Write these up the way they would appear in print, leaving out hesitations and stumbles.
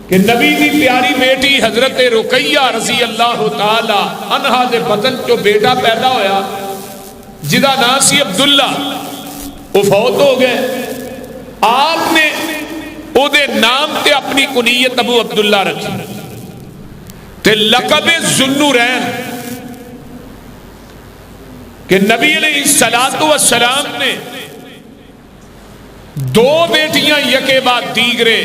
کہ نبی دی پیاری بیٹی حضرت رقیہ رضی اللہ تعالی عنہا دے بدن چو بیٹا پیدا ہویا جدا نام سی عبداللہ، وہ فوت ہو گئے. آپ نے او دے نام تے اپنی کنیت ابو عبداللہ رکھی تے لقب ذوالنورین کہ نبی علیہ السلام نے دو بیٹیاں یکے بعد دیگرے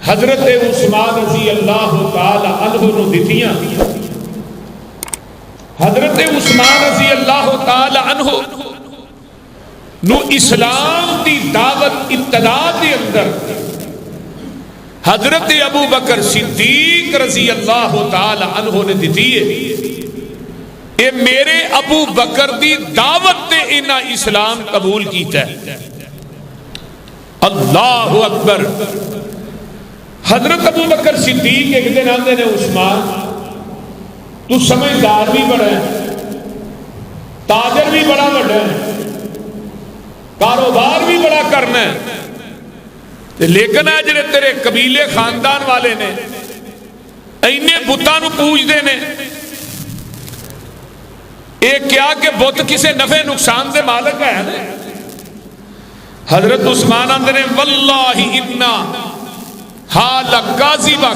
حضرت عثمان رضی اللہ تعالی عنہ نو دتیاں. حضرت عثمان رضی اللہ تعالی عنہ نو اسلام دی دعوت ابتدا دے اندر حضرت ابو بکر صدیق رضی اللہ تعالی عنہ نے دتی ہے. اے میرے ابو بکر دی دعوت تے انہاں اسلام قبول کیتا ہے. اللہ اکبر. حضرت ابو بکر صدیق ایک دن آندے نے عثمان تو سمجھدار بھی بڑا ہے، تاجر بھی بڑا بڑا ہے، کاروبار بھی بڑا کرنا ہے، لیکن اے جڑے تیرے قبیلے خاندان والے نے اینے بتاں نو پوجدے نے، اے کیا کہ بت کسے نفع نقصان دے مالک ہے نا. حضرت عثمان آندے نے واللہ انا حال کاذبہ،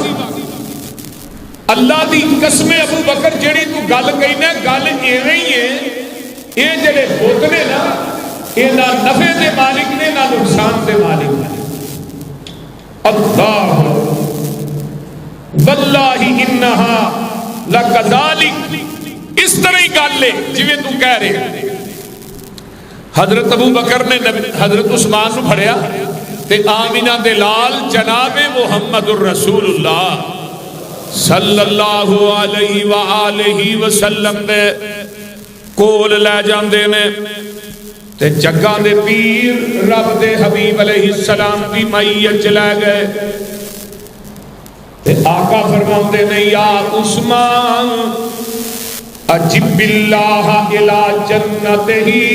اللہ دی قسم ابو بکر جڑی تو گل کہی نا گل ایویں ہی ہے. اے جڑے بت نے نا اے نہ نفع دے مالک نے نہ نقصان دے مالک نے. اللہ واللہ انہا لکذالک، اس طرح ہی گل ہے جویں تو کہہ رہے. حضرت ابو بکر نے حضرت عثمان نو پھڑیا تے آمینہ دے لال جناب محمد الرسول اللہ صلی اللہ علیہ وآلہ وسلم دے کول لے جاندے نے تے جگہ دے پیر رب دے حبیب علیہ السلام دی معیت چلے گئے تے آقا فرماندے نے یا عثمان اجب اللہ الى جنتہی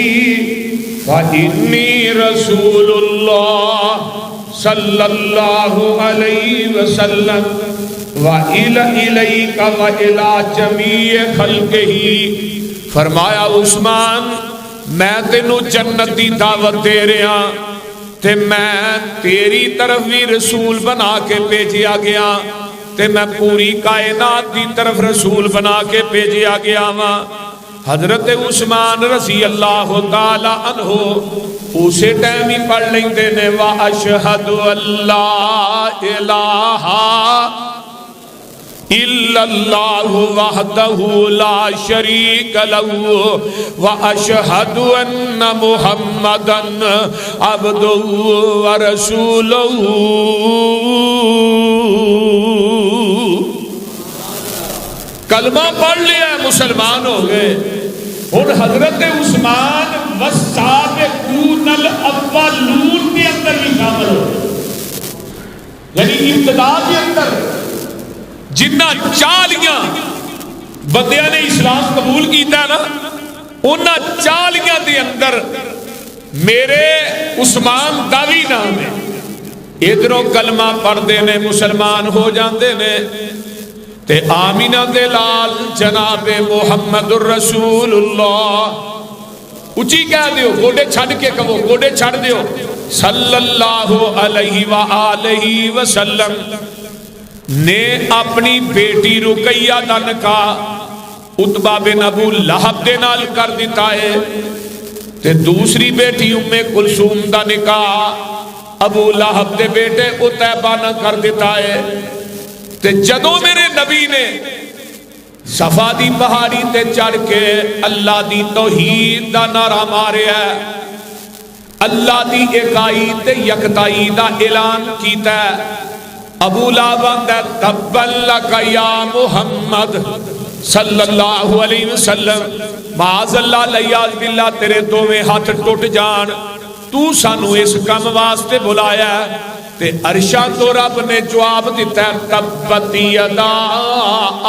وَإِنِّي رَسُولُ اللَّهِ صلی اللہ علیہ وسلم وَإِلَيْكَ وَإِلَى جَمِيعِ خَلْقِهِ. فرمایا عثمان میں تینو جنت دی دعوت دے رہا تے میں تیری طرف بھی رسول بنا کے بھیجیا گیا تے میں پوری کائنات دی طرف رسول بنا کے بھیجیا گیا وا. حضرت عثمان رضی اللہ تعالی عنہ اسے ٹائم ہی پڑھ لیندے نے وَأَشْهَدُ أَلَّا إِلَٰهَ إِلَّا اللَّهُ وَحْدَهُ لَا شَرِيكَ لَهُ وَأَشْهَدُ أَنَّ مُحَمَّدًا عَبْدُهُ وَرَسُولُهُ. کلمہ پڑھ لیا مسلمان ہو گئے. اور حضرت عثمان والسابقون الاولون کے اندر بھی شامل ہو یعنی ابتدا کے اندر جنہ 40 بندیاں نے اسلام قبول کیتا نا انہاں 40 دے اندر میرے عثمان دا بھی نام ہے. ادھروں کلمہ پڑھدے نے مسلمان ہو جاندے نے تے آمینہ دے لال جناب محمد الرسول اللہ اچھی کہہ دیو گوڑے چھڑ کے کہو گوڑے چھڑ دیو صلی اللہ علیہ وآلہ وسلم نے اپنی بیٹی رقیہ دا نکاح عتبہ بن ابو لہب دے نال کر دیتا ہے تے دوسری بیٹی ام کلثوم دا نکاح ابو لہب دے بیٹے عتیبہ نہ کر دیتا ہے. تے جدوں میرے نبی نے صفا دی پہاڑی تے چڑھ کے اللہ دی توحید دا نعرہ ماریا ہے، اللہ دی اکائی تے یکتائی دا اعلان کیتا ہے، ابو لہب آندا تبن لک یا محمد صلی اللہ علیہ وسلم معاذ اللہ لیاذ باللہ تیرے دوویں ہاتھ ٹوٹ جان، تو سانو اس کم واسطے بلایا ہے. تے عرشاں تو رب نے جواب دیتا ہے تبت یدا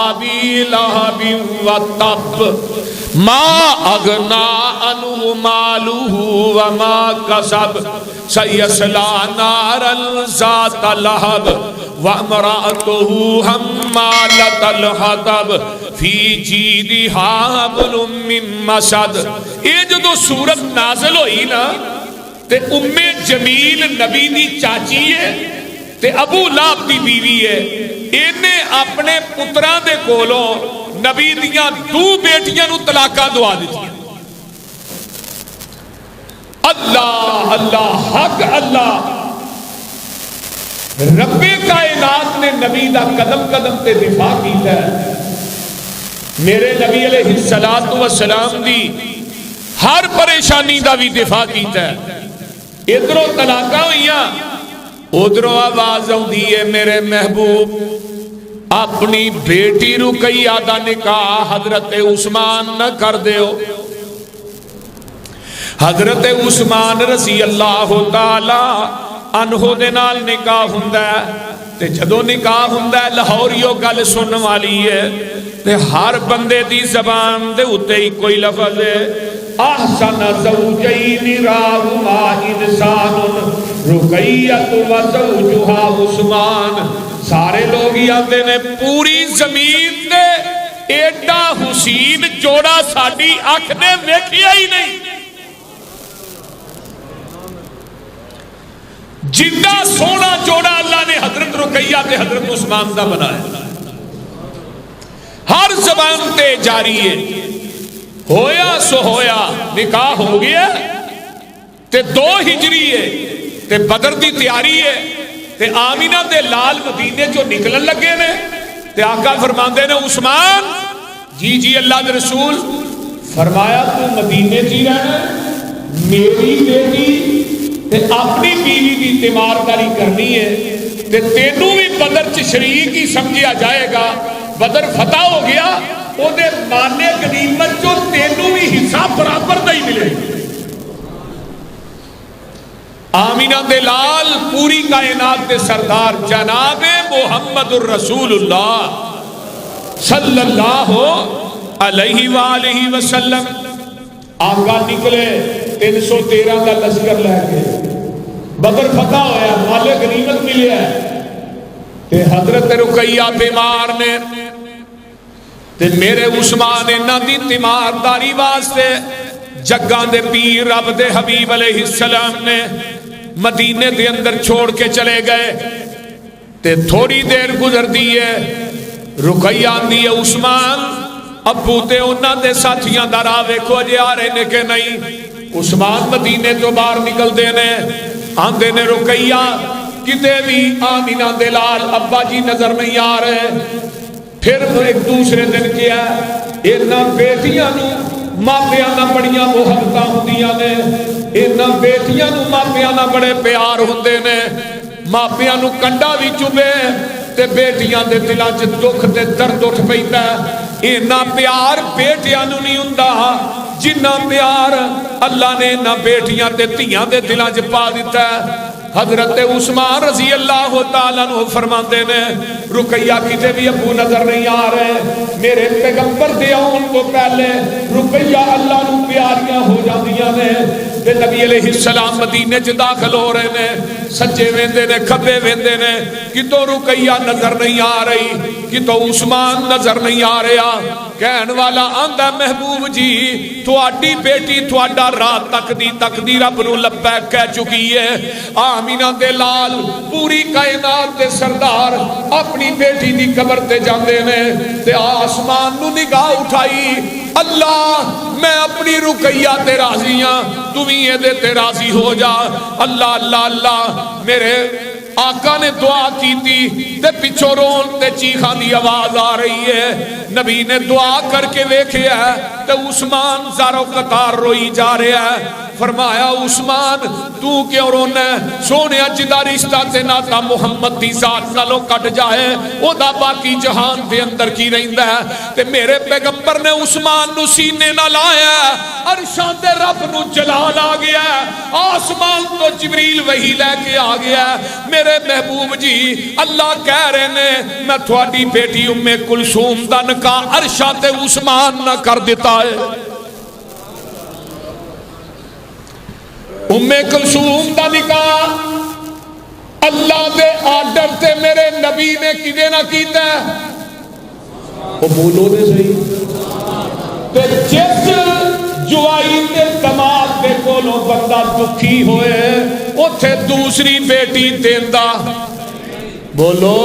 ابی لہب وتب ما اغنا عنہ مالہ وما کسب سیصلی نارا ذات لہب وَامْرَأَتُهُ حَمَّالَةَ الْحَطَبِ فِي جِيدِهَا حَبْلٌ مِّن مَّسَدٍ۔ یہ جدو سورت نازل ہوئی نا تے ام جمیل نبی دی چاچی ہے تے ابو لہب دی بیوی ہے، انہیں اپنے پتراں دے کولوں نبی دیاں دو بیٹیاں نو طلاقاں دعا دیتی۔ اللہ اللہ حق اللہ، رب کائنات نے نبی دا قدم قدم تے دفاع کیتا ہے۔ میرے نبی علیہ الصلوۃ والسلام دی ہر پریشانی دا بھی دفاع کیتا ہے۔ ادھروں طلاقاں ہوئیاں، ادھروں آواز آؤندی ہے میرے محبوب اپنی بیٹی رقیہ دا نکاح حضرت عثمان نہ کر دیو۔ حضرت عثمان رضی اللہ تعالی عنہ دے نال نکاح ہوندا ہے تے جدوں نکاح ہوندا ہے لاہوریو گل سنن والی ہے تے ہر بندے دی زبان دے اوتے ہی کوئی لفظ ہے احسن زوجین راہما انسان رقیہ و زوجہا عثمان۔ سارے لوگ ہی آندے نے پوری زمین تے ایڈا حسین جوڑا ساڈی اکھ نے ویکھیا ہی نہیں۔ جتنا سونا جوڑا اللہ نے حضرت رقیہ تے حضرت عثمان دا بنایا، ہر زبان تے جاری ہے۔ ہویا سو ہویا، نکاح ہو گیا تے 2 ہجری ہے تے بدر دی تیاری ہے تے آمینہ دے لال مدینے جو نکلن لگے نے تے آقا فرماندے نے عثمان جی جی اللہ دے رسول، فرمایا تو مدینے جی رہنا، میری بیٹی تے اپنی بیوی کی تیمارداری کرنی ہے تے تینوں بھی بدر چ شریک ہی سمجھیا جائے گا۔ بدر فتح ہو گیا، او دے مانے غنیمت جو تینوں بھی حصہ برابر نہیں ملے۔ آمینہ دے لال پوری کائنات دے سردار جناب محمد الرسول اللہ صلی اللہ علیہ وآلہ وسلم آقا نکلے 313 کا لشکر لے کے، بدر فتح ہویا، مال غنیمت ملیا تے حضرت رقیہ بیمار نے تے میرے عثمان انہاں دی تیمارداری واسطے جگاں دے پیر رب دے حبیب علیہ السلام نے مدینے دے اندر چھوڑ کے چلے گئے تے تھوڑی دیر گزر دی ہے، رقیہ آندی ہے عثمان ابو تے انہاں دے ساتھیاں دا راہ ویکھو جے آ رہے نے کہ نہیں۔ عثمان مدینے تو باہر نکل دینے آندے نے رقیہ کتے بھی آمینہ دے لال ابا جی نظر نہیں آ رہے۔ پھر ایک دوسرے دن کیا انہاں بیٹیاں نو ماپیاں نہ بڑیاں محبتاں ہوندیاں نے، انہاں بیٹیاں نو ماپیاں نہ بڑے پیار ہوندے نے، ماپیاں نو کنڈا بھی چبے تے بیٹیاں دے دلاں چ دکھ تے درد اٹھ پیندا ہے۔ اینا پیار بیٹیاں نو نہیں ہوندا جنہ پیار اللہ نے نہ بیٹیاں تے دھیاں دے دلاں چ پا دیتا ہے۔ حضرت عثمان رضی اللہ تعالیٰ عنہ فرماندے نے رقیہ کتے بھی ابو نظر نہیں آ رہے، میرے پیغمبر دے آن تو پہلے رقیہ اللہ نو پیاریاں ہو جاندیاں نے تے نبی علیہ السلام مدینے چ داخل ہو رہے نے، سجے ویندے نے کھبے ویندے نے، کتوں رقیہ نظر نہیں آ رہی، کتوں عثمان نظر نہیں آ رہا۔ کہن والا آندا محبوب جی تواڈی بیٹی تواڈا رات تک دی رب نو لبیک کہہ چکی ہے۔ آمینہ دے لال پوری کائنات دے سردار اپنی بیٹی دی قبر تے جاندے نے تے آسمان نو نگاہ اٹھائی، اللہ میں اپنی رقیہ تے راضی ہاں، تو بھی یہ دے تے راضی ہو جا۔ اللہ اللہ اللہ میرے آقا نے دعا کی تھی تے پچھو رون تے چیخاں دی آواز آ رہی ہے۔ نبی نے دعا کر کے ویکھے ہے تے عثمان زارو قطار روئی جا رہے ہے۔ فرمایا عثمان تو کیوں رونا ہے؟ سونیا جدا رشتہ تے ناتا محمد دی ذات نالوں کٹ جائے او دا باقی جہان دے اندر کی رہندا ہے۔ تے میرے پیغمبر نے عثمان نو سینے نہ لایا، عرشاں دے رب نو جلال آ گیا، آسمان تو جبریل وحی لے کے آ گیا۔ میرے محبوب جی اللہ کہہ رہے نے میں تھوڑی بیٹی ام کلثوم دا نکاح عرشاں تے عثمان نہ کر دیتا ہے۔ ام کلثوم دا نکاح اللہ دے آرڈر تے میرے نبی نے کدے نہ کیتا ہے وہ بولو دے صحیح تے جس جوائی تے دماغ دے کولوں بندہ دکھی ہوئے اوتھے دوسری بیٹی دیندا بولو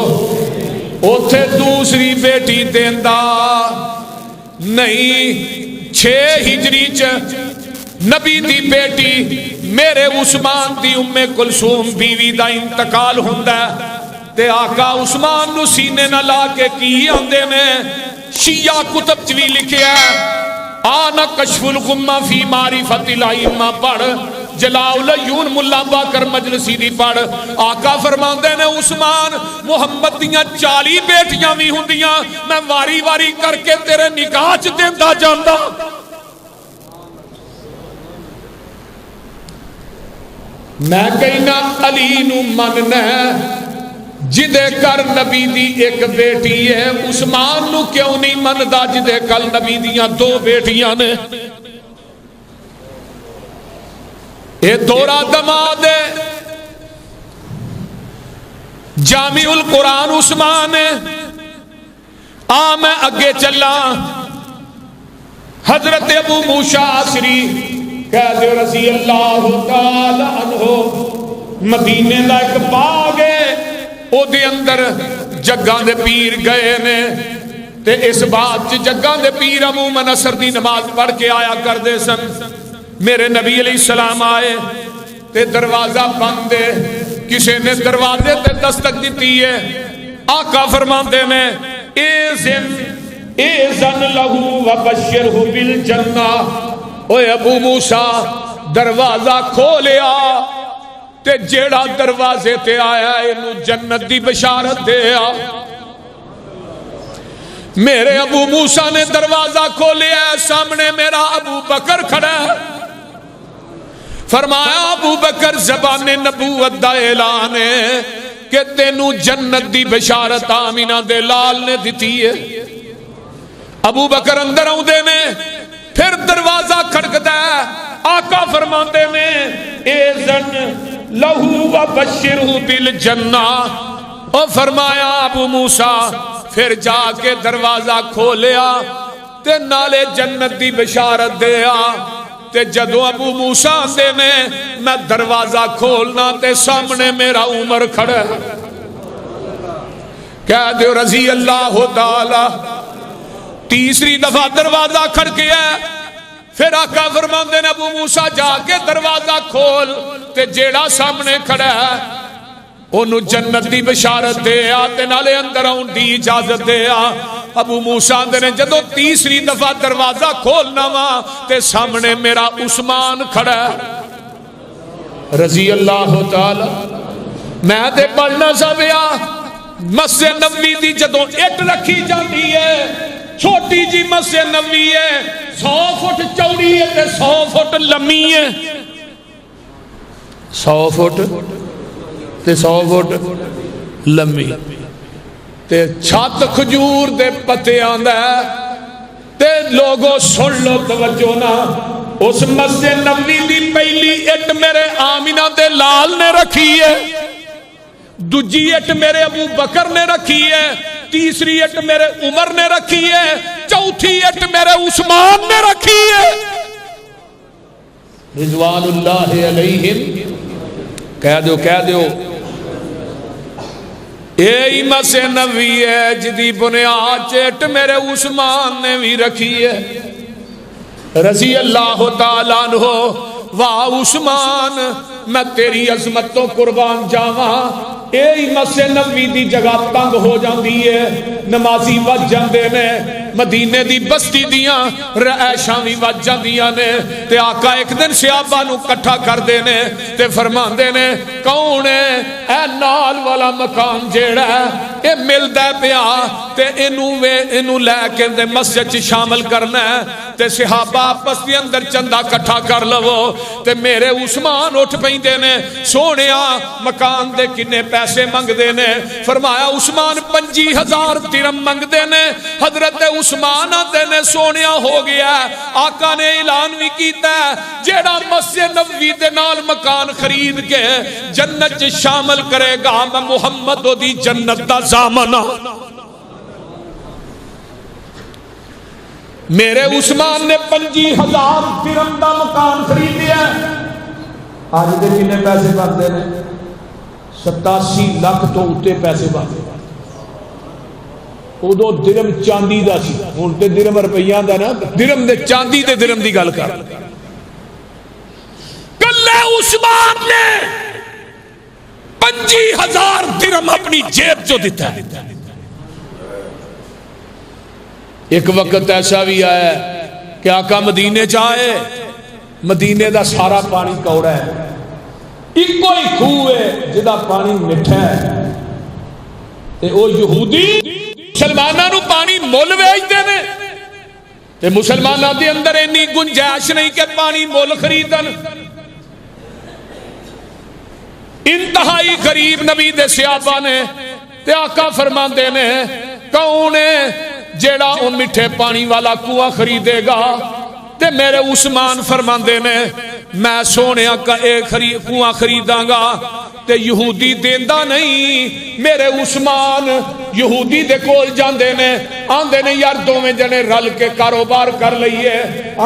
اوتھے دوسری بیٹی دیندا نہیں 6 ہجری چ نبی دی بیٹی میرے عثمان دی ام کلثوم بیوی دا انتقال ہوندا ہے تے آقا عثمان نو سینے نہ لا کے کی آندے نے شیعہ کتب چ وی لکھیا ہے آنا کشف الغمہ فی معرفت الائمہ پڑھ جلاء العیون ملا باکر مجلسی دی پڑھ آقا فرماندے نے عثمان محمد دیاں 40 بیٹیاں بھی ہوندیاں میں واری واری کر کے تیرے نکاح چ دیندا جاندا میں کہنا علی نو مننا جدے کر نبی دی ایک بیٹی ہے عثمان نو کیوں نہیں مندا جدے کل نبی دیاں 2 بیٹیاں نے اے دورہ دماد ہے جامع القرآن عثمان ہے میں اگے چلا حضرت ابو موسیٰ عصری کہہ دے رضی اللہ تعالی عنہ مدینے دا ایک باغ ہے او دے اندر جگاں دے پیر گئے نے تے اس بات جگاں دے پیر عموماً عصر دی نماز پڑھ کے آیا کر دے سن میرے نبی علیہ السلام آئے تے دروازہ بند ہے کسی نے دروازے تے دستک دیتی ہے آقا فرماندے نے ایزن لہو وبشرہ بالجنہ اوے ابو موسیٰ دروازہ کھولیا تے جیڑا دروازے تے آیا انہوں جنت دی بشارت دیا میرے ابو موسیٰ نے دروازہ کھولیا سامنے میرا ابو بکر کھڑا ہے فرمایا ابو بکر زبان نبوت دا اعلان ہے کہ تینوں جنت دی بشارت آمینہ دے لال نے دیتی ہے ابو بکر اندر آؤں دے نے پھر دروازہ کھڑکتا ہے آقا فرماندے میں ایزن لہو و بشرہ بالجنہ اور فرمایا ابو موسیٰ پھر جا کے دروازہ کھولیا تے نالے جنت دی بشارت دیا تے جدو ابو موسیٰ دے میں دروازہ کھولنا تے سامنے میرا عمر کھڑا کہہ دے رضی اللہ تعالی تیسری دفعہ دروازہ کھڑ گیا پھر آقا فرماندے نے ابو موسیٰ جا کے دروازہ کھول تے جیڑا سامنے کھڑا ہے انہوں جنت دی بشارت دیا تے نالے اندر آن دی اجازت دیا ابو موسیٰ نے جدو تیسری دفعہ دروازہ کھولنا وا تے سامنے میرا عثمان کھڑا ہے رضی اللہ تعالی میں تے پڑھنا سبیا مسجد نبوی دی جدو اٹ رکھی جاتی ہے چھوٹی جی مسجد نبوی ہے 100 فٹ چوڑی ہے تے 100 فٹ لمبی ہے 100 فٹ تے 100 فٹ لمبی تے چھت کھجور دے پتے آندا ہے تے لوگوں سن لو توجہ نا اس مسجد نبوی دی پہلی اٹ میرے آمینہ دے لال نے رکھی ہے دوجی اٹ میرے ابو بکر نے رکھی ہے تیسری اٹ میرے عمر نے رکھی ہے چوتھی اٹ میرے عثمان نے رکھی ہے رضوان اللہ علیہم کہہ دو اے مسجد نبوی ہے جدی بنیاد چٹ میرے عثمان نے بھی رکھی ہے رضی اللہ تعالیٰ عنہ واہ عثمان میں تیری عظمت تو قربان جاواں اے مسجد نبوی دی جگہ تنگ ہو جاندی ہے نمازی وج جاندے نے مدینے دی بستی دیاں رہائشاں وی وج جاندیاں نے تے آقا ایک دن صحابہ نو کٹھا کر دے نے تے فرماندے نے کون ہے اے نال والا مکان جیڑا ہے اے ملدا پیا تے اینو لے کے مسجد چ شامل کرنا ہے تے صحابہ آپس دے اندر چندہ کٹھا کر لو تے میرے عثمان اٹھ پیندے نے سونیا مکان دے کنے پیسے منگ دے نے فرمایا عثمان 25,000 درہم منگ دے نے حضرت عثمان آتے نے سونیا ہو گیا آقا نے اعلان بھی کیتا ہے جیڑا مسجد نبوی دے نال مکان خرید کے جنت شامل کرے گا میں محمد دی جنت دا ضامنہ میرے عثمان نے 25,000 درہم دا مکان خریدیا آج دے کنے پیسے بنتے ہیں 87 لاکھ تو اتے پیسے بنتے ادو درہم چاندی دا سی ہن تے درہم روپیہ دا نا درہم دے چاندی دے درہم دی گل کر کلے عثمان نے 25,000 درہم اپنی جیب چو دیتا ہے ایک وقت ایسا بھی آیا کہ آقا مدینے چاہے مدینے دا سارا پانی کوڑا ہے ایک کوئی خوہ ہے جدا پانی مٹھا ہے تے او یہودی مسلمانوں نو پانی مول ویچتے نے تے مسلمانوں دے اندر اتنی گنجائش نہیں کہ پانی مول خریدن انتہائی قریب نبی دے صحابہ نے تے آقا فرماندے نے کون ہے جیڑا او مٹھے پانی والا کنواں خریدے گا تے میرے عثمان فرماندے نے میں سونے کا ایک کنواں خریداں گا تے یہودی دیندا نہیں میرے عثمان یہودی دے کول جاندے نے آندے نے یار دوویں جنے رل کے کاروبار کر لئیے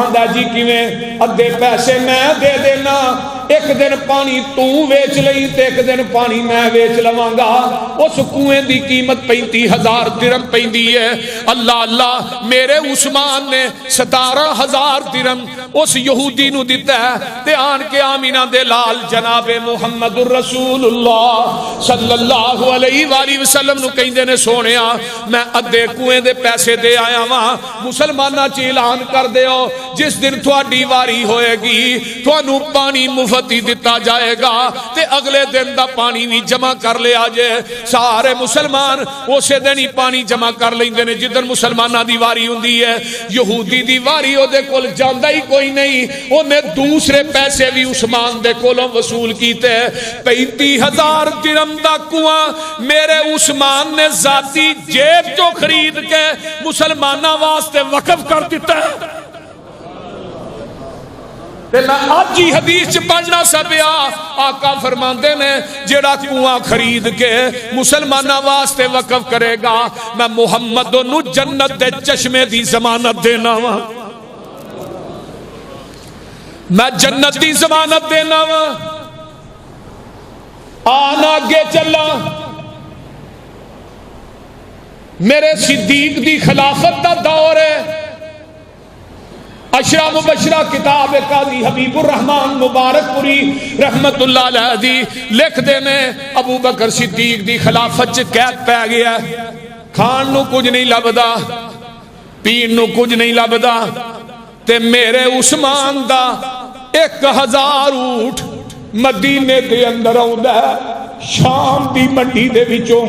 آندا جی کیویں ادھے پیسے میں دے دینا ایک دن پانی تو ویچ لئی تے ایک دن پانی میں ویچ لواں گا اس کنویں دی قیمت 35,000 درہم پیندی ہے اللہ اللہ میرے عثمان نے 17,000 درہم اس یہودی نو دیتا ہے تے آن کے آمینہ دے لال جناب محمد الرسول اللہ صلی اللہ علیہ وآلہ وسلم نو کہندے نے سونیا میں ادھے کنویں دے پیسے دے آیا وہاں مسلمانہ چ اعلان کر دیو جس دن تھوڑی واری ہوئے گی تھوانو پانی مفتی دیتا جائے گا تے اگلے دن دا پانی بھی جمع کر لے آجے سارے مسلمان اسے دن ہی پانی جمع کر لیندے نے جدن مسلمانہ دی واری ہوندی ہے یہودی دی واری او دے کول جاندہ ہی کوئی نہیں انہیں دوسرے پیسے بھی عثمان دے کولوں وصول کیتے 35,000 درہم دا کنواں میرے عثمان نے ذاتی جیب جو خرید کے مسلمانہ واسطے وقف کر دیتا ہے تے میں آج ہی حدیث پڑھنا سا پیا آقا فرماندے نے جیڑا کنواں خرید کے مسلمانہ واسطے وقف کرے گا میں محمد نو جنت دے چشمے دی ضمانت دینا وا میں جنت دی ضمانت دینا وا آنا آگے چلا میرے صدیق دی خلافت دا دور ہے اشرا مبشرہ کتاب قاضی حبیب الرحمن مبارک پوری رحمت اللہ علیہ دی لکھ دینے ابو بکر صدیق دی خلافت قید پہ گیا کھان نو کچھ نہیں لبدا پین نو کچھ نہیں لبدا تے میرے عثمان دا 1,000 اونٹ مدینے دے اندر آوندا ہے شام دی منڈی دے وچوں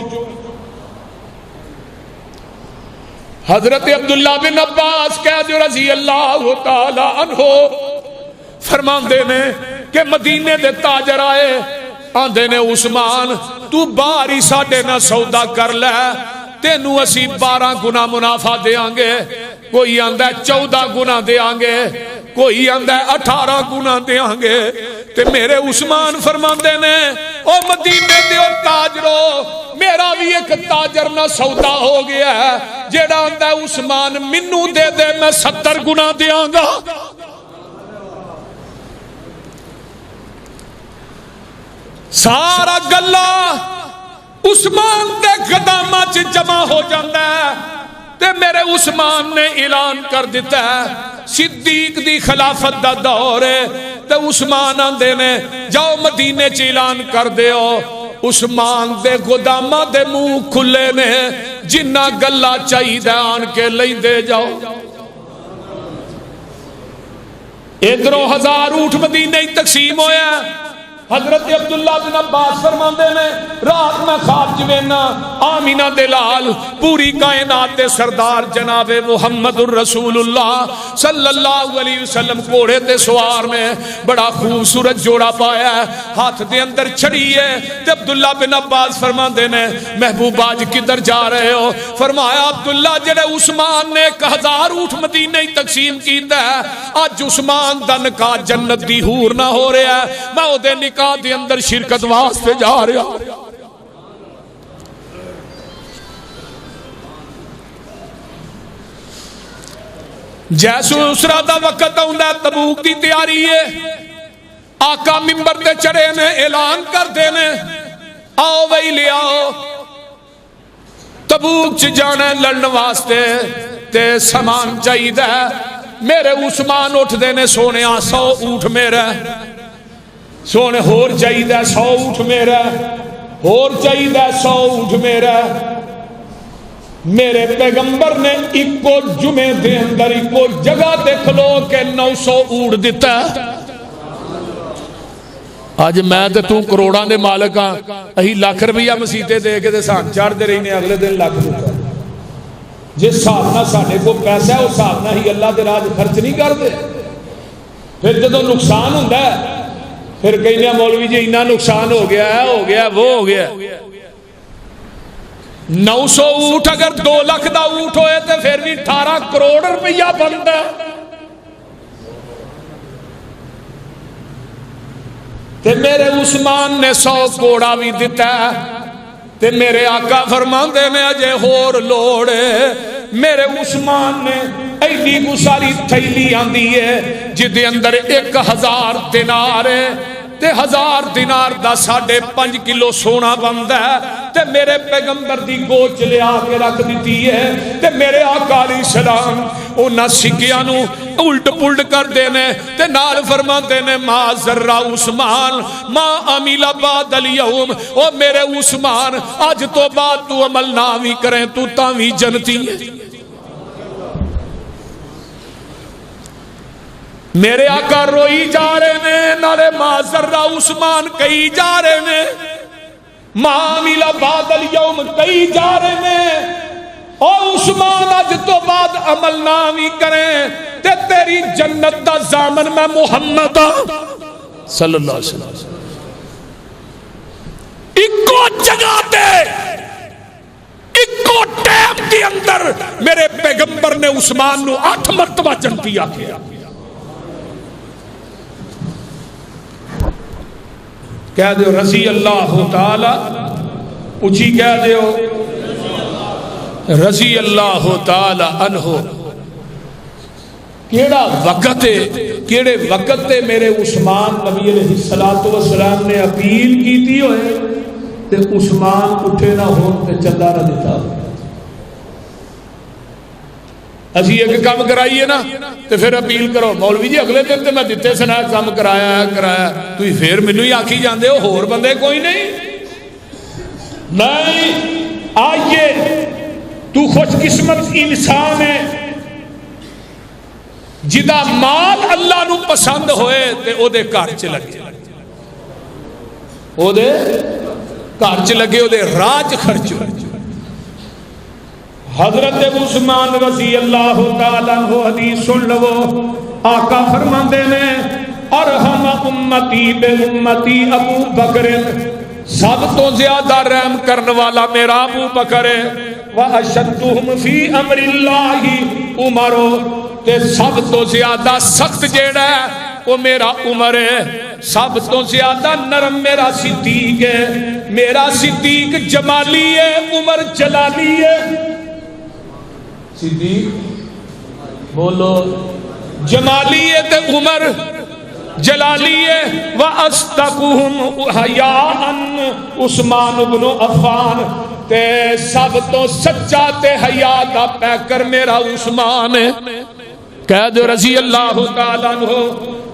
حضرت عبداللہ بن عباس قید رضی اللہ تعالی عنہ فرماندے نے کہ مدینے دے تاجر آئے آندے نے عثمان تو باری ساڑھے نہ سودا کر لے تینو اسی 12 گنا منافع دے آنگے کوئی آندہ 14 گنا دے آنگے کوئی آندہ 18 گنا دے آنگے تے میرے عثمان فرماندے نے او مدینے دے اور تاجرو میرا بھی ایک تاجر نہ سودا ہو گیا ہے جیڑا آندہ عثمان منو دے دے میں 70 گنا دے آنگا سارا گلہ عثمان دے قدامہ چ جمع ہو جاندہ ہے تے میرے عثمان نے اعلان کر دیتا ہے صدیق دی خلافت دا دور ہے تے عثمان آندے نے جاؤ مدینے چ اعلان کر دیو عثمان دے گودامہ دے منہ کھلے نے جنہ گلہ چاہی دے آن کے لئی دے جاؤ ادھروں 1000 اونٹ مدینے ہی تقسیم ہویا حضرت عبداللہ بن عباس فرماندے نے رات میں خواب جوینا آمینہ دلال پوری کائنات دے سردار جناب محمد الرسول اللہ صلی اللہ علیہ وسلم گھوڑے تے سوار میں بڑا خوبصورت جوڑا پایا ہے، ہاتھ دے اندر چھڑی ہے۔ تے عبداللہ بن عباس فرماندے نے محبوب آج کدھر جا رہے ہو؟ فرمایا عبداللہ جڑے عثمان نے 1000 اونٹ مدینے ہی تقسیم کیتا ہے، آج عثمان دا نکاح جنت دی حور نہ ہو رہا ہے، میں او دے نکاح دے اندر شرکت واسطے جا رہا۔ جیسے اسرا دا وقت آندا تبوک دی تیاری ہے، آقا منبر تے چڑھے نے اعلان کر دینے آؤ وہی لے آؤ تبوک چ جانا لڑن واسطے تے سامان چاہیے۔ میرے عثمان اٹھ دینے سونے 100 اونٹ میرا سونے ہور چاہیے 100 اونٹ میرا ہور چاہیے 100 اونٹ میرا۔ میرے پیغمبر نے ایک جمعے دے اندر ایک جگہ تے کھلو کے 900 اونٹ دیتا ہے۔ آج میں تے تو کروڑاں دے مالک ہاں، اہی لاکھ روپیہ مسیتے دے کے سان چڑھ دے رہی نے اگلے دن لاکھ دیتا۔ جس حساب نہ ساڈے کو پیسہ ہے اس حساب نہ ہی اللہ دے راہ خرچ نہیں کرتے۔ پھر جدوں نقصان ہوندا ہے پھر کہنے مولوی جی اتنا نقصان ہو گیا ہے ہو گیا وہ ہو گیا۔ 900 اونٹ اگر 2 لاکھ دا اونٹ ہوئے تو پھر بھی 18 کروڑ روپیہ بنتا ہے۔ تے میرے عثمان نے 100 کوڑا بھی دیتا ہے۔ تے میرے آقا فرماندے نے اجے ہور لوڑے۔ میرے عثمان نے ایڈی کو ساری تھیلی آندی ہے جدے اندر 1000 دینار ہے تے 1000 دینار دا 5.5 کلو سونا بندا ہے۔ تے میرے پیغمبر دی گوچ لے آ کے رکھ دیتی ہے۔ تے میرے آقا علیہ السلام انہاں سکیاں نو الٹ پلٹ کر دینے تے نال فرماندے نے ما ذرا عثمان ما عمل بعد اليوم، او میرے عثمان اج تو بعد تو عمل نہ بھی کریں تو تاوی جنتی ہے۔ میرے آقا روئی جا رہے ہیں نالے ما ذرا عثمان کئی جا رہے ہیں، ما عمل بعد اليوم کئی جا رہے ہیں۔ او عثمان اج تو بعد عمل نہ بھی کریں تے تیری جنت دا ضامن میں محمد صلی اللہ علیہ وسلم۔ ایکو جگہ تے ایکو ٹائم کے اندر میرے پیغمبر نے عثمان نو 8 مرتبہ جنتی آکھیا۔ کہہ دیو رضی اللہ تعالی، اچھی کہہ دیو رضی اللہ تعالی عنہ۔ کیڑا وقت ہے کیڑے وقت تے میرے عثمان نبی علیہ السلام نے اپیل کیتی ہوئے تے عثمان اٹھے نہ ہون تے چندہ نہ دیتا۔ اسی ایک کام کرائیے نا تے پھر اپیل کرو مولوی جی اگلے دن تے میں دیتے سنا کام کرایا تو پھر مینوں ہی آکھی جاندے ہو ہور بندے کوئی نہیں۔ نہیں آئیے تو خوش قسمت انسان ہے جدا مال اللہ نو پسند ہوئے تے او دے گھر چ لگے، او دے گھر چ لگے، او دے راج خرچ ہوئے۔ حضرت عثمان رضی اللہ تعالیٰ عنہ حدیث سن لو، آقا فرماندے نے ارحم امتی بے امتی ابو بکر، سب تو زیادہ رحم کرنے والا میرا ابو بکر ہے، وَأَشَدُّهُمْ فِي أَمْرِ اللَّهِ عمر، تے سب تو زیادہ سخت جیڑا ہے وہ میرا عمر ہے، سب تو زیادہ نرم میرا صدیق ہے، میرا صدیق جمالی ہے عمر جلالی ہے۔ صدیق بولو جمالی ہے تے عمر جلالی ہے۔ وَأَصْدَقُهُمْ حَيَاءً عثمان بن عفان، تے سب تو سچا تے حیا دا پیکر میرا عثمان ہے۔ کہہ دو رضی اللہ تعالیٰ عنہ۔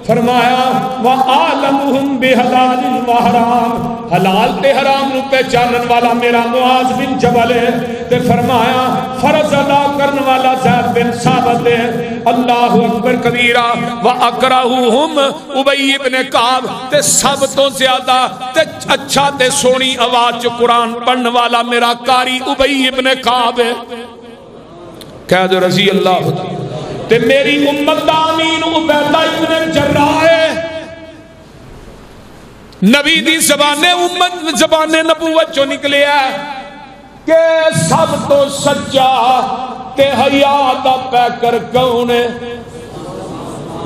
فرمایا وَعَالَمُهُمْ بِحَلَالٍ وَحَرَامٍ، حلال تے حرام نو پہچانن والا میرا معاذ بن جبل ہے، تے فرمایا فرض ادا کرن والا زید بن ثابت ہے، اللہ اکبر کبیرہ، وَأَكْرَهُهُمْ ابی بن کعب، تے سب تو زیادہ تے اچھا تے سونی آواز چ قرآن پڑھن والا میرا قاری ابی بن کعب ہے، کہہ دو رضی اللہ عنہ۔ تے میری امت دا امین عبیدہ ابن جراح ہے، نبی دی زبان امت زبان نبوت جو نکلے ہے کہ سب تو سچا تے حیا دا پیکر کون ہے؟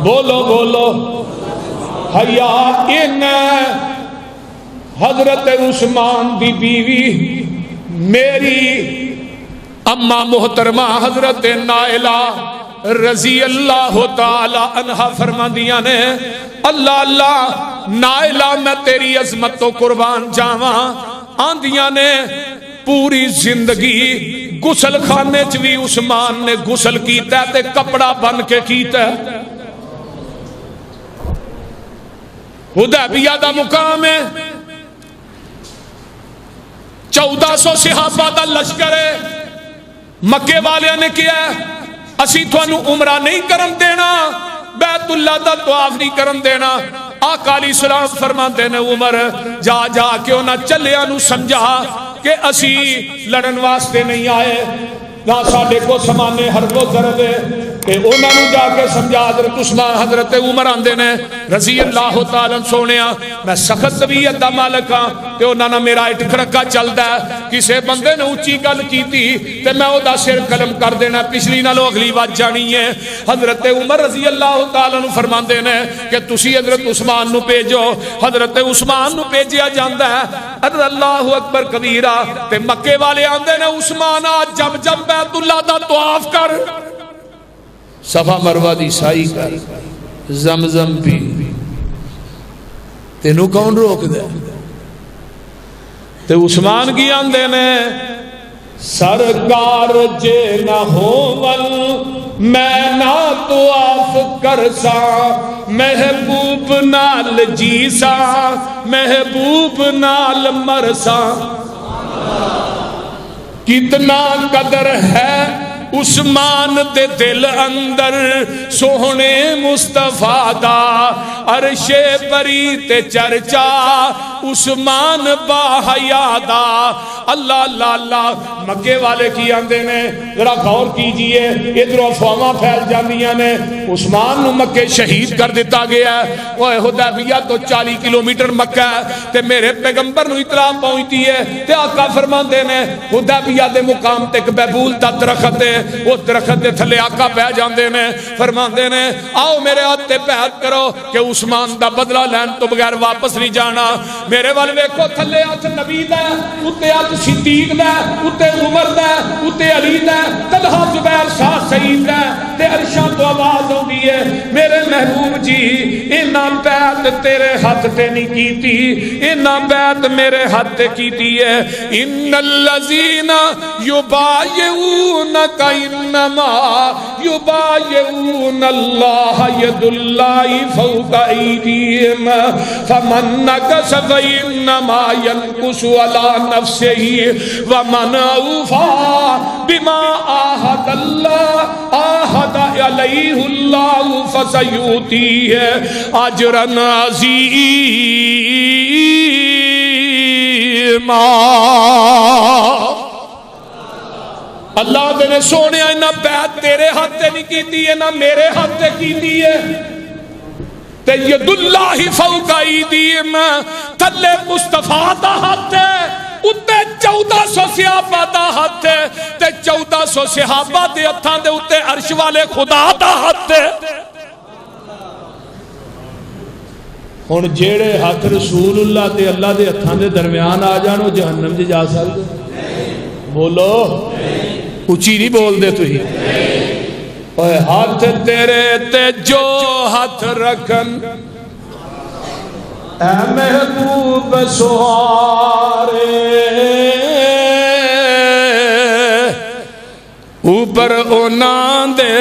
بولو بولو، حیا ان حضرت عثمان دی بیوی میری اما محترمہ حضرت نائلہ رضی اللہ تعالی عنہ فرماندیاں نے اللہ اللہ نائلہ میں تیری عظمت تو قربان جاواں، آندیاں نے پوری زندگی غسل خانے چ بھی عثمان نے غسل کیتا ہے تے کپڑا بن کے کیتا ہے، حدیبیہ دا مقام ہے، 1400 صحابہ دا لشکر ہے، مکے والے نے کیا ہے اسی تھانوں عمرہ نہیں کرن دینا، بیت اللہ دا طواف نہیں کرن دینا، آقا علیہ السلام فرماتے نے عمر جا جا کے انہاں چلیاں نو سمجھا کہ اسی لڑن واسطے نہیں آئے، نہ ساڈے کو سمانے حرب و ضرب ہے، کہ انہاں نو جا کے سمجھا حضرت عثمان حضرت عمر آندے نے رضی اللہ تعالیٰ سونیا میں سخت طبیعت دا مالک ہاں تے انہاں نے میرا اٹکھڑکا چلدا ہے، کسے بندے نے اونچی گل کیتی تے میں او دا سر قلم کر دینا، پچھلی نالوں اگلی بات جانی ہے۔ حضرت عمر رضی اللہ تعالیٰ نو فرماندے نے کہ تسی حضرت عثمان نو بھیجو، حضرت عثمان نو بھیجیا جاندا ہے، اللہ اکبر کبیرہ، تے مکے والے آندے نے عثمان آج جب جب بیت اللہ دا طواف کر، صفا مروہ دی سائی کر، زمزم پی، تینوں کون روک دے؟ تے عثمان کی آندے نے سرکار جے نہ ہوول میں نہ طواف کرسا، محبوب نال جیسا محبوب نال مرسا، کتنا قدر ہے عثمان دے دل اندر سوہنے مصطفیٰ دا، عرش پری تے چرچا عثمان با حیا دا، اللہ اللہ اللہ۔ مکے والے کی آندے نے ذرا غور کیجئے، ادھر افواہاں پھیل جاندیاں نے عثمان نو مکے شہید کر دیتا گیا ہے، وہ حدیبیہ تو 40 کلومیٹر مکہ ہے، تے میرے پیغمبر نو اطلاع پہنچتی ہے تے آقا فرماندے نے حدیبیہ دے مقام تے ایک بیبول دا درخت ہے، وہ درخت دے تھلے آقا بہ جاندے نے، فرماندے نے آؤ میرے ہاتھ تے بیعت کرو کہ عثمان دا بدلہ لین تو بغیر واپس نہیں جانا، میرے وال ویکھو تھلے ہاتھ نبی دا، اُتے ہاتھ صدیق دا، اُتے عمر دا، اُتے علی دا، طلحہ زبیر شاہ سعید دا، تے عرشاں تو آواز ہوندی ہے میرے محبوب جی انہاں بیعت تیرے ہاتھ تے نہیں کیتی، انہاں بیعت میرے ہاتھ تے کیتی ہے، ان الذین یبایعونک انما یبایعون اللہ ید اللہ فوق ایدیہم فمن نکث فانما ینکث علی نفسہ ومن اوفی بما عاہد اللہ عاہد علیہ اللہ فسیؤتیہ اجرا عظیما۔ اللہ دے نے سونے نہ بیعت تیرے ہاتھ تے نہیں کیتی ہے نہ میرے ہاتھ تے کیتی ہے، تے ید اللہ فوق ایدیہم تھلے مصطفیٰ دا ہاتھ ہے، اُتے 1400 صحابہ دا ہاتھ ہے، تے 1400 صحابہ دے ہتھاں دے اُتے عرش والے خدا دا ہاتھ ہے۔ ہن جیڑے ہاتھ رسول اللہ تے اللہ دے ہتھاں دے درمیان آ جانو جہنم جے جا سکدے؟ بولو اچھی نہیں بول دے تو ہی، اوہ ہاتھ تیرے تے جو ہاتھ رکھن اے محبوب سوارے، اوپر انہاں دے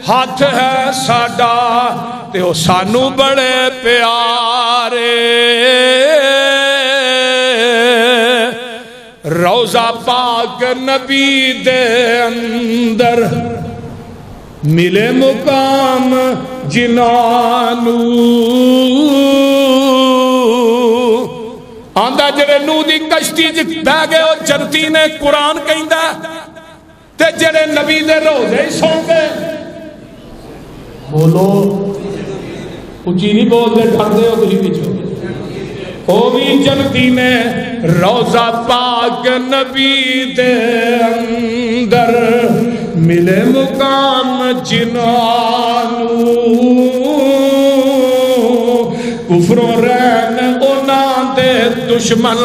ہاتھ ہے ساڈا تے او سانو بڑے پیارے روضہ پاک نبی دے اندر ملے مقام جنانو آندہ جڑے نو دی کشتی بہ گئے او جنتی نے قرآن کہندہ تے جڑے نبی دے روزے سو گئے بولو اچھی نہیں بول دے ڈھر دے ہو تھی پیچھو او بھی جنتی نے روضہ پاک نبی دے اندر ملے مقام جنانو کفروں رہن اونا دے دشمن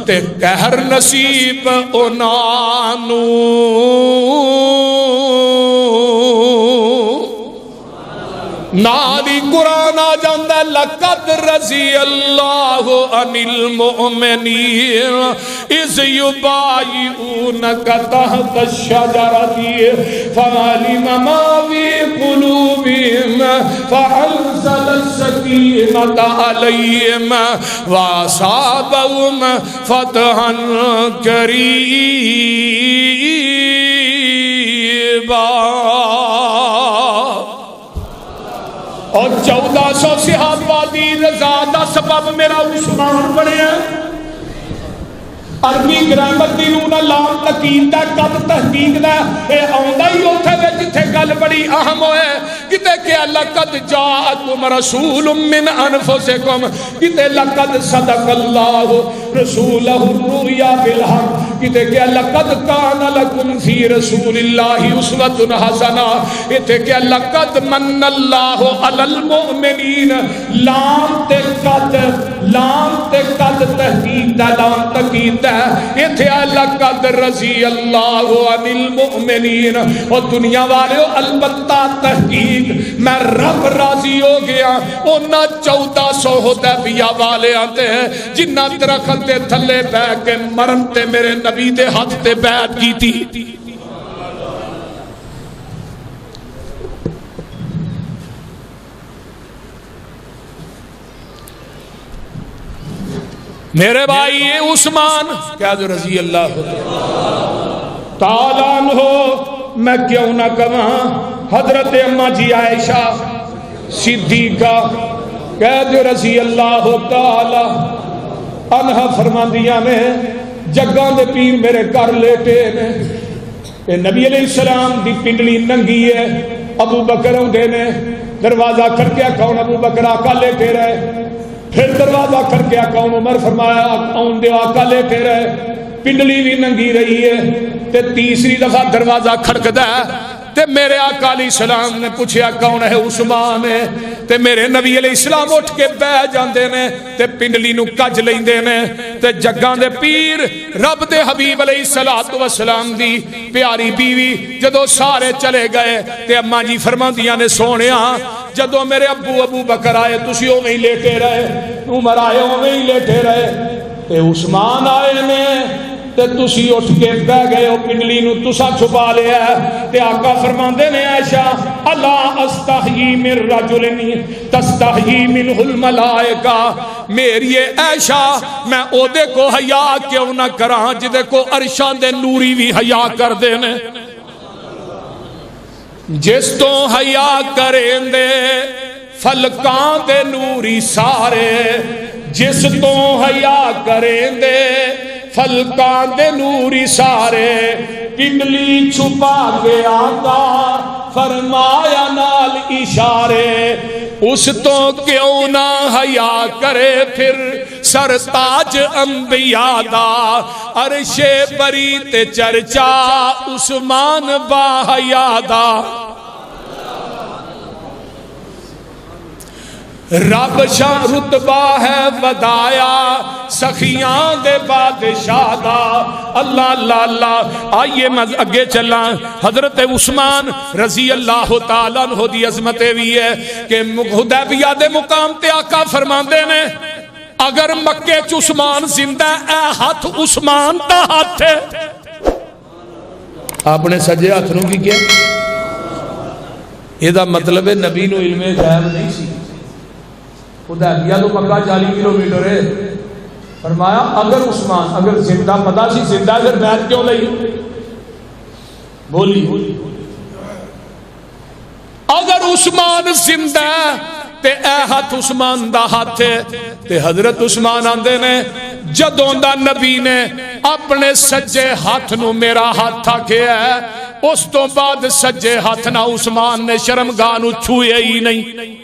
تے قہر نصیب اونانو نادی قرآن آ جاندہ لقد رضی اللہ عن المؤمنین اذ یبایعونک تحت الشجرۃ فعلم ما فی قلوبہم فانزل السکینۃ علیہم واصابہم فتحا قریبا اور 1400 صحابہ رضا دا سبب میرا عثمان بنے ہیں عربی گرامر دی رونا لام تقید دا قد تحقیق دا اے آندہ ہی ہوتا ہے جتھے گل بڑی اہم ہوئے کتے کہ لقد جاءکم رسول من انفسکم کتے لقد صدق اللہ رسولہ الرؤیا بالحق کتے کہ لقد کان لکم فی رسول اللہ اسوۃ حسنہ کتے کہ لقد من اللہ علی المؤمنین لام تے قد تحقیق دا لام تقید دا اتھے لقد رضی اللہ عن المؤمنین اور دنیا والے البتہ تحقیق میں رب راضی ہو گیا اونا 1400 حدیبیہ والے آتے ہیں جنہ درخت دے تھلے بے کے مرن تے میرے نبی دے ہاتھ تے بیعت کی تھی میرے بھائی یہ عثمان کیا جو رضی اللہ تعالیٰ عنہ میں کیوں نہ کہاں حضرت اماں جی عائشہ صدیقہ کیا جو رضی اللہ تعالیٰ عنہ فرماندیاں میں جگاں دے پیر میرے کر لیٹے نے کہ نبی علیہ السلام دی پنڈلی ننگی ہے ابو بکر ہوندے نے دروازہ کر کے کون ابو بکر آقا لیٹے رہے پھر دروازہ کر کے کون عمر فرمایا آن دے آقا لیٹے رہے پنڈلی بھی ننگی رہی ہے تے تیسری دفعہ دروازہ کھڑکدا ہے تے میرے آقا علیہ السلام نے پوچھیا کون ہے عثمان ہے تے میرے نبی علیہ السلام اٹھ کے بہ جاندے نے تے پنڈلی نو کج لیندے نے تے جگاں دے پیر رب دے حبیب علیہ السلام دی پیاری بیوی جدو سارے چلے گئے تے اماں جی فرماندیاں نے سونیا جدو میرے ابو بکر آئے تسی اوویں ہی لیٹے رہے عمر آئے اوویں ہی لیٹے رہے تے عثمان آئے نے تے تسی اٹھ کے بہ گئے ہو پنڈلی نو تسا چھپا لیا تے آقا فرماندے نے عائشہ الا استحیی من رجل تستحیی منہ الملائکہ میری عائشہ میں او دے کو حیا کیوں نہ کراں جدے کو عرشاں دے نوری بھی حیا کر دینے جس تو حیا کریں دے فلکاں دے نوری سارے جس تو حیا کریں دے فلکاں دے نوری سارے پنڈلی چھپا کے آقا فرمایا نال اشارے اس تو کیوں نہ حیا کرے پھر سرتاج انبیاء دا عرش بری تے چرچا عثمان با حیا دا رب شاہ رتبہ ہے ودایا سخیاں دے بادشاہ دا اللہ اللہ اللہ آئیے میں اگے چلا حضرت عثمان رضی اللہ تعالیٰ عنہ دی عظمت بھی ہے کہ حدیبیہ دے مقام تے آقا فرماندے نے اگر مکے چ عثمان زندہ اے ہاتھ عثمان دا ہاتھ ہے آپ نے سجے ہاتھ نو کی کیا یہ مطلب ہے نبی نو علم غیب نہیں سی. حدیبیہ تو مکہ 40 کلومیٹر ہے. فرمایا اگر عثمان اگر زندہ پتا سی زندہ اگر بیعت کیوں لئی بولی اگر عثمان زندہ تے اے ہاتھ عثمان دا ہاتھ ہے تے حضرت عثمان آندے نے جدوں دا نبی نے اپنے سجے ہاتھ نو میرا ہاتھ آکھیا ہے اس تو بعد سجے ہاتھ نہ عثمان نے شرمگاہ نو چھوئے ہی نہیں.